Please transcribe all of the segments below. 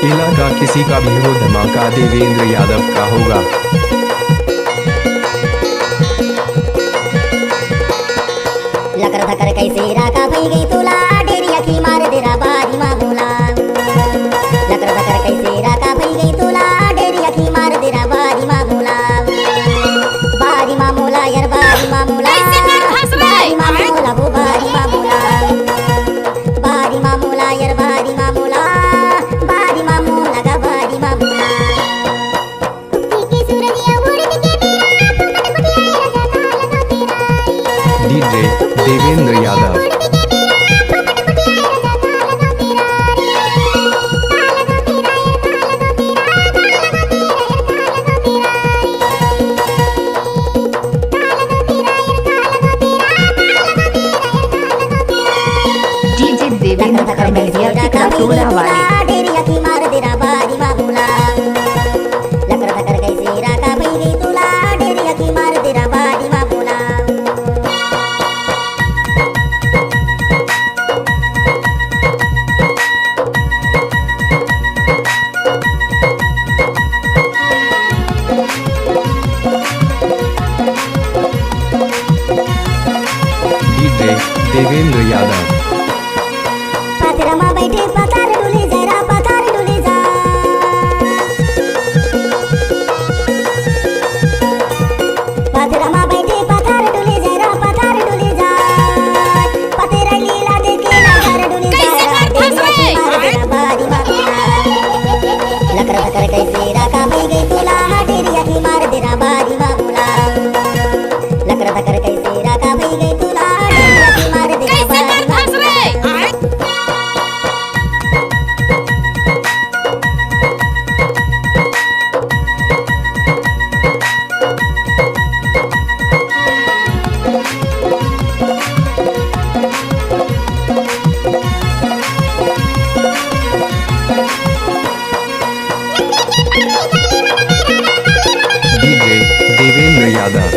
इलाका किसी का भी हो, धमाका देवेंद्र यादव का होगा। लकर धकर कैसे राका भई गई तुला, डेरिया की मार देरा बारी मामूला। लकर धकर कैसे राका भई गई तुला, डेरिया की मार देरा बारी मामूला। बारी मामूला यार बारी मामूला, बारी मामूला वो बारी मामूला। बारी मामूला यार बारी मामूला, बारी मामूला का बारी मामूला। डीजे देवेंद्र यादव। डीजे देवेंद्र खरमेलिया टिकरा टोला वाली। डेरिया की मार देरा बारी मामूला। लकर धकर कैसे राका भई गई तुला, डेरिया की मार देरा बारी मामूला। डीजे देवेंद्र यादव। पाथरमा बैठे पतार डुले जरा पतार डुले जा। पाथरमा बैठे पतार डुले जरा पतार डुले जा। पतेरा लीला देखे नगर डुले जा। डेरिया बारी मामूला। लकर धकर कैसे राका भई गई तुला, डेरिया की मार देरा बारी मामूला। लकर धकर कैसे राका भई गई तुला, डेरिया की मार देरा बारी मामूला। डीजे देवेंद्र यादव।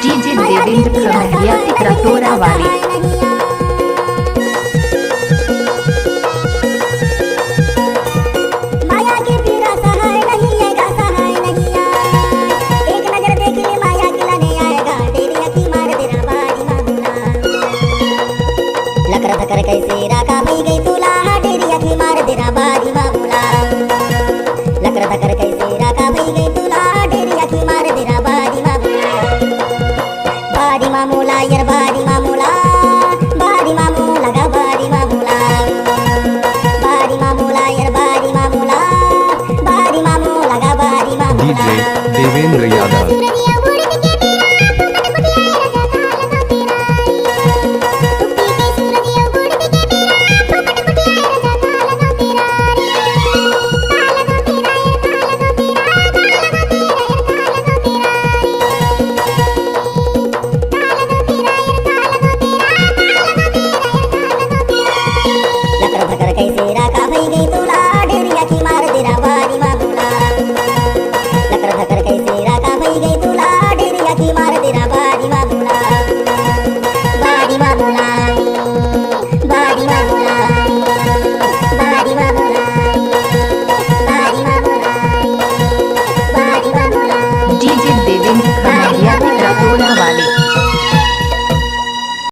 डीजे देवेंद्र खरमेलिया टिकरा टोला वाली। माया के पीरा सहाय नहीं आएगा, सहाय नहीं आएगा। एक नजर देख ले माया खिलाने आएगा, डेरिया की मार देरा बारी मामूला। लकर धकर कैसे राका भई गई तुला, डेरिया की मार देरा बारी मामूला। लकर धकर कैसे राका भई गई तुला, डेरिया की मार देरा बारी मामूला। बारी मामूला यार बारी मामूला, बारी मामूला का बारी मामूला। बारी मामूला यार बारी मामूला, बारी मामूला का बारी मामूला। डीजे देवेंद्र यादव।